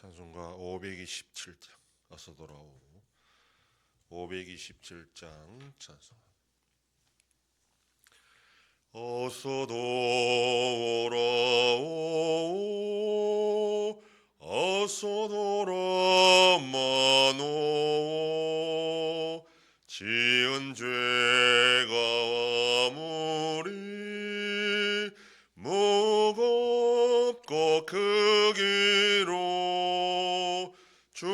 찬송가 527장 어서 돌아오 527장 찬송. 어서 돌아오 어서 돌아마노 지은 죄가 아무리 무겁고 크기로 주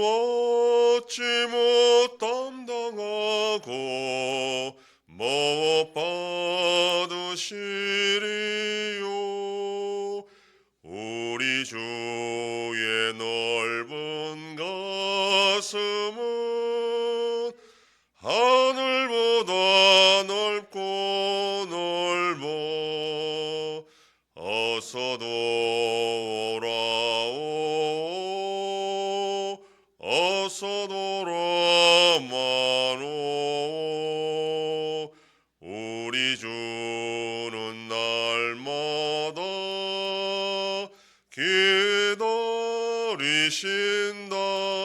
어찌 못 담당하고 못 받으시리요. 우리 주의 넓은 가슴은 하늘보다 넓고 넓어. 어서 돌아오 어서 돌아마노. 우리 주는 날마다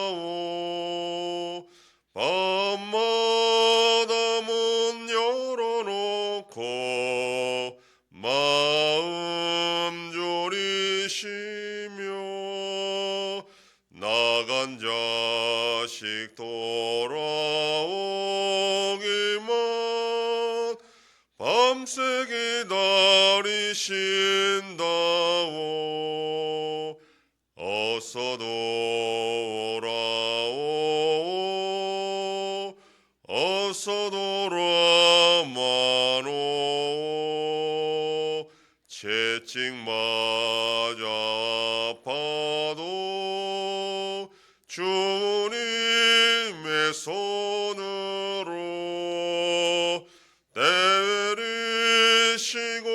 기다리신다오. 밤마다 문 열어놓고 마음 졸이시며 나간 자식 돌아오기만 밤새 기다리신다오. 어서 돌아오 어서 돌아마노. 채찍 맞아 아파도 주님의 손으로 때리시고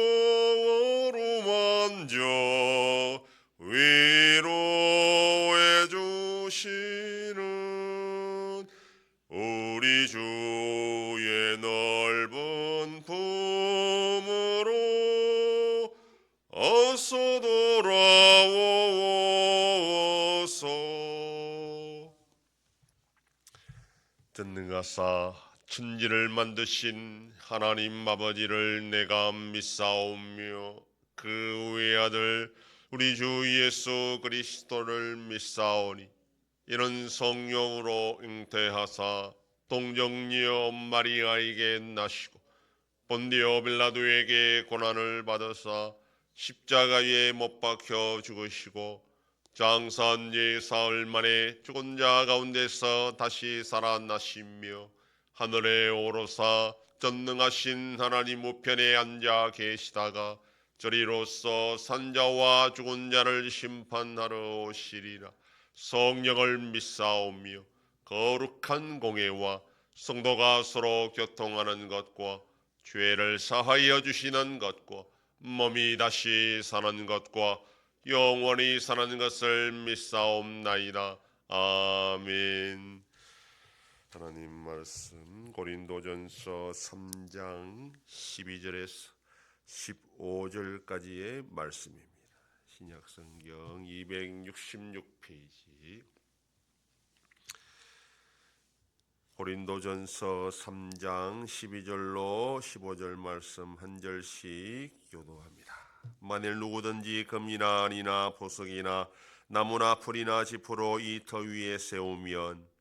어루만져 위로해 주시는 우리 주의 넓은 품으로 어서 돌아오소서. 듣는가사 천지를 만드신 하나님 아버지를 내가 믿사오며 그 외아들 우리 주 예수 그리스도를 믿사오니 이는 성령으로 잉태하사 동정녀 마리아에게 나시고 본디오 빌라도에게 고난을 받으사 십자가에 못 박혀 죽으시고 장사한 지 사흘 만에 죽은 자 가운데서 다시 살아나시며 하늘에 오르사 전능하신 하나님 우편에 앉아 계시다가 저리로서 산자와 죽은 자를 심판하러 오시리라. 성령을 믿사오며 거룩한 공회와 성도가 서로 교통하는 것과 죄를 사하여 주시는 것과 몸이 다시 사는 것과 영원히 사는 것을 믿사옵나이다. 아멘. 하나님 말씀 고린도전서 3장 12절에서 15절까지의 말씀입니다. 신약성경 266페이지. 고린도전서 3장 12절로 15절 말씀 한 절씩 교도합니다. 만일 누구든지 금이나 안이나 보석이나 나무나 풀이나 지푸로 이 터 위에 세우면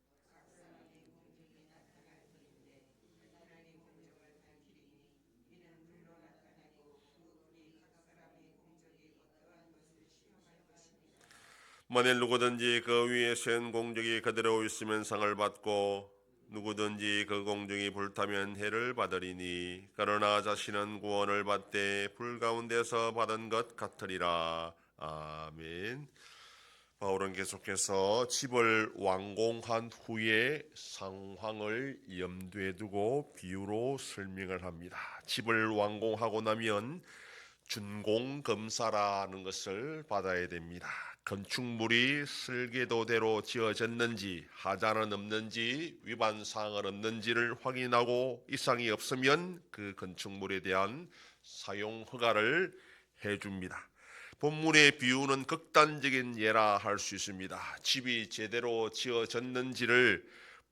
만일 누구든지 그 위에 센 공적이 그대로 있으면 상을 받고 누구든지 그 공적이 불타면 해를 받으리니 그러나 자신은 구원을 받되 불 가운데서 받은 것 같으리라. 아멘. 바울은 계속해서 집을 완공한 후에 상황을 염두에 두고 비유로 설명을 합니다. 집을 완공하고 나면 준공검사라는 것을 받아야 됩니다. 건축물이 설계도대로 지어졌는지 하자는 없는지 위반사항은 없는지를 확인하고 이상이 없으면 그 건축물에 대한 사용 허가를 해줍니다. 본문의 비유는 극단적인 예라 할 수 있습니다. 집이 제대로 지어졌는지를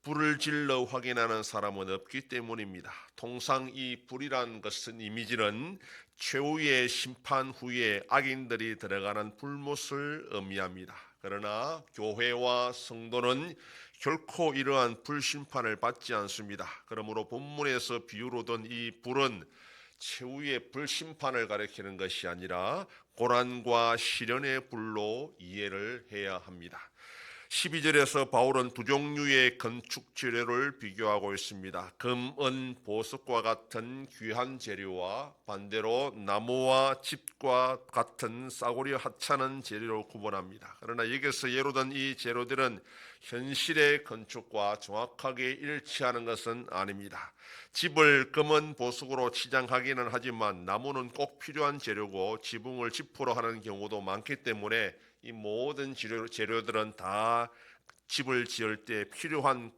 불을 질러 확인하는 사람은 없기 때문입니다. 통상 이 불이란 것은 이미지는 최후의 심판 후에 악인들이 들어가는 불못을 의미합니다. 그러나 교회와 성도는 결코 이러한 불심판을 받지 않습니다. 그러므로 본문에서 비유로 든 이 불은 최후의 불심판을 가리키는 것이 아니라 고난과 시련의 불로 이해를 해야 합니다. 12절에서 바울은 두 종류의 건축 재료를 비교하고 있습니다. 금, 은, 보석과 같은 귀한 재료와 반대로 나무와 집과 같은 싸구려 하찮은 재료로 구분합니다. 그러나 여기서 예로 든 이 재료들은 현실의 건축과 정확하게 일치하는 것은 아닙니다. 집을 금은 보석으로 치장하기는 하지만 나무는 꼭 필요한 재료고 지붕을 지프로 하는 경우도 많기 때문에 이 모든 재료들은 다 집을 지을 때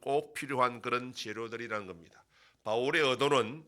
꼭 필요한 그런 재료들이라는 겁니다. 바울의 의도는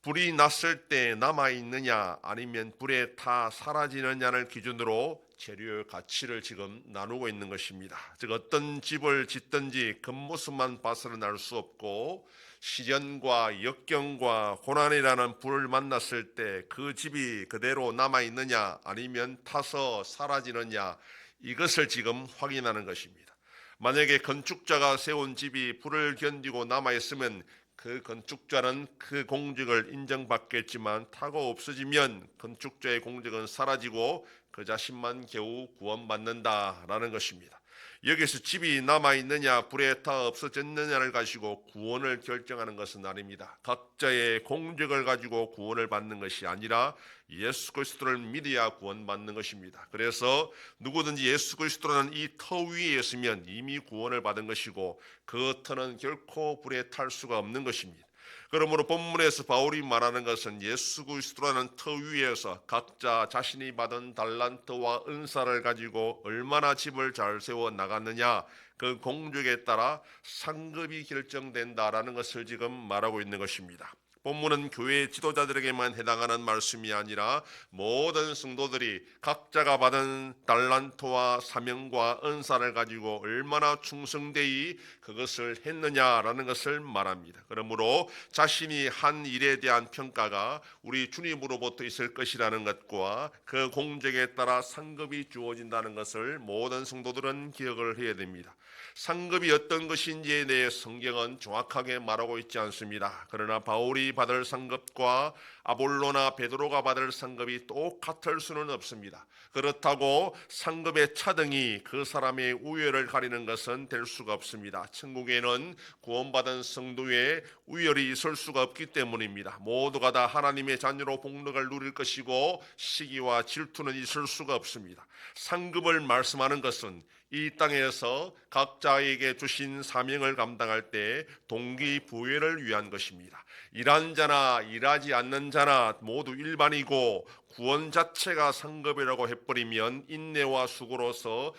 불이 났을 때 남아있느냐 아니면 불에 타 사라지느냐를 기준으로 재료의 가치를 지금 나누고 있는 것입니다. 즉 어떤 집을 짓든지 겉모습만 봐서는 알 수 없고 시련과 역경과 고난이라는 불을 만났을 때 그 집이 그대로 남아있느냐 아니면 타서 사라지느냐 이것을 지금 확인하는 것입니다. 만약에 건축자가 세운 집이 불을 견디고 남아있으면 그 건축자는 그 공적을 인정받겠지만 타고 없어지면 건축자의 공적은 사라지고 그 자신만 겨우 구원받는다라는 것입니다. 여기서 집이 남아있느냐 불에 타 없어졌느냐를 가지고 구원을 결정하는 것은 아닙니다. 각자의 공적을 가지고 구원을 받는 것이 아니라 예수 그리스도를 믿어야 구원받는 것입니다. 그래서 누구든지 예수 그리스도라는 이 터 위에 있으면 이미 구원을 받은 것이고 그 터는 결코 불에 탈 수가 없는 것입니다. 그러므로 본문에서 바울이 말하는 것은 예수 그리스도라는 터 위에서 각자 자신이 받은 달란트와 은사를 가지고 얼마나 집을 잘 세워 나갔느냐 그 공적에 따라 상급이 결정된다라는 것을 지금 말하고 있는 것입니다. 본문은 교회 지도자들에게만 해당하는 말씀이 아니라 모든 성도들이 각자가 받은 달란트와 사명과 은사를 가지고 얼마나 충성되이 그것을 했느냐라는 것을 말합니다. 그러므로 자신이 한 일에 대한 평가가 우리 주님으로부터 있을 것이라는 것과 그 공적에 따라 상급이 주어진다는 것을 모든 성도들은 기억을 해야 됩니다. 상급이 어떤 것인지에 대해 성경은 정확하게 말하고 있지 않습니다. 그러나 바울이 받을 상급과 아볼로나 베드로가 받을 상급이 똑같을 수는 없습니다. 그렇다고 상급의 차등이 그 사람의 우열을 가리는 것은 될 수가 없습니다. 천국에는 구원받은 성도의 우열이 있을 수가 없기 때문입니다. 모두가 다 하나님의 자녀로 복락을 누릴 것이고 시기와 질투는 있을 수가 없습니다. 상급을 말씀하는 것은 이 땅에서 각자에게 주신 사명을 감당할 때 동기부여를 위한 것입니다. 일한 자나 일하지 않는 자나 모두 일반이고 구원 자체가 상급이라고 해버리면 인내와 수고로서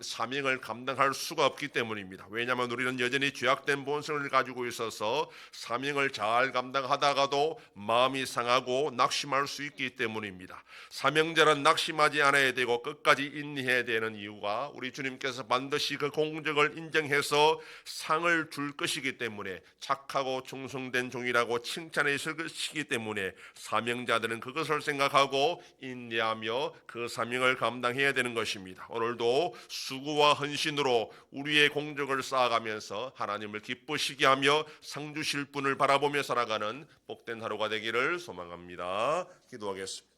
사명을 감당할 수가 없기 때문입니다. 왜냐하면 우리는 여전히 죄악된 본성을 가지고 있어서 사명을 잘 감당하다가도 마음이 상하고 낙심할 수 있기 때문입니다. 사명자는 낙심하지 않아야 되고 끝까지 인내해야 되는 이유가 우리 주님께서 반드시 그 공적을 인정해서 상을 줄 것이기 때문에 착하고 충성된 종이라고 칭찬해 주실 것이기 때문에 사명자들은 그것을 생각하고 인내하며 그 사명을 감당해야 되는 것입니다. 오늘도 수고와 헌신으로 우리의 공적을 쌓아가면서 하나님을 기쁘시게 하며 상 주실 분을 바라보며 살아가는 복된 하루가 되기를 소망합니다. 기도하겠습니다.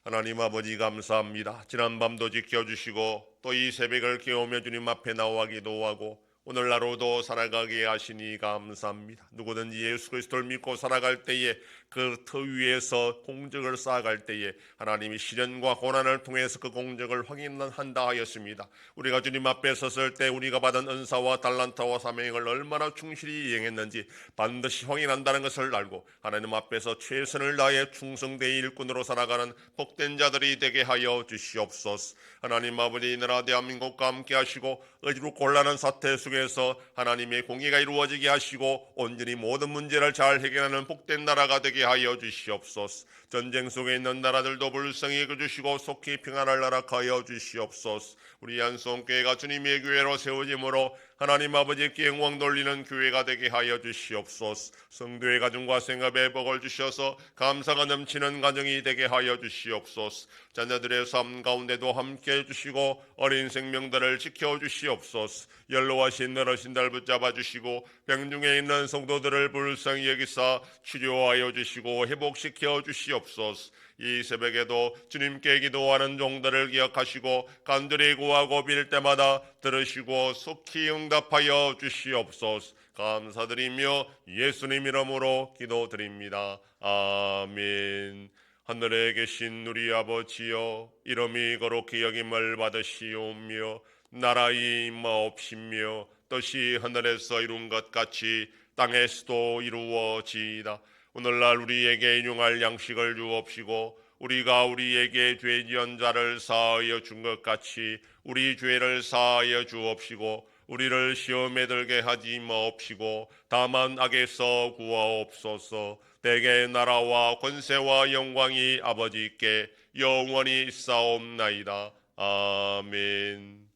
하나님 아버지 감사합니다. 지난밤도 지켜주시고 또 이 새벽을 깨우며 주님 앞에 나와 기도하고 오늘 하루도 살아가게 하시니 감사합니다. 누구든지 예수 그리스도를 믿고 살아갈 때에 그 터 위에서 공적을 쌓아갈 때에 하나님이 시련과 고난을 통해서 그 공적을 확인한다 하였습니다. 우리가 주님 앞에 섰을 때 우리가 받은 은사와 달란트와 사명을 얼마나 충실히 이행했는지 반드시 확인한다는 것을 알고 하나님 앞에서 최선을 다해 충성되이 일꾼으로 살아가는 복된 자들이 되게 하여 주시옵소서. 하나님 아버지, 이 나라 대한민국과 함께 하시고 어지럽고 곤란한 사태 속에서 하나님의 공의가 이루어지게 하시고 온전히 모든 문제를 잘 해결하는 복된 나라가 되게 되게 하여 주시옵소서. 전쟁 속에 있는 나라들도 불쌍히 여겨주시고 속히 평안을 허락하여 주시옵소서. 우리 한송교회가 주님의 교회로 세워짐으로 하나님 아버지께 영광 돌리는 교회가 되게 하여 주시옵소서. 성도의 가정과 생업에 복을 주셔서 감사가 넘치는 가정이 되게 하여 주시옵소서. 자녀들의 삶 가운데도 함께 해주시고 어린 생명들을 지켜주시옵소서. 연로하신 어르신들 붙잡아 주시고 병중에 있는 성도들을 불쌍히 여기사 치료하여 주시고 회복시켜 주시옵소서. 이 새벽에도 주님께 기도하는 종들을 기억하시고 간절히 구하고 빌 때마다 들으시고 속히 응답하여 주시옵소서. 감사드리며 예수님 이름으로 기도드립니다. 아멘. 하늘에 계신 우리 아버지여, 이름이 거룩히 여김을 받으시오며 나라의 임하옵시며 뜻이 하늘에서 이룬 것 같이 땅에서도 이루어지이다. 오늘날 우리에게 일용할 양식을 주옵시고 우리가 우리에게 죄 지은 자를 사하여 준 것 같이 우리 죄를 사하여 주옵시고 우리를 시험에 들게 하지 마옵시고 다만 악에서 구하옵소서. 대개 나라와 권세와 영광이 아버지께 영원히 있사옵나이다. 아멘.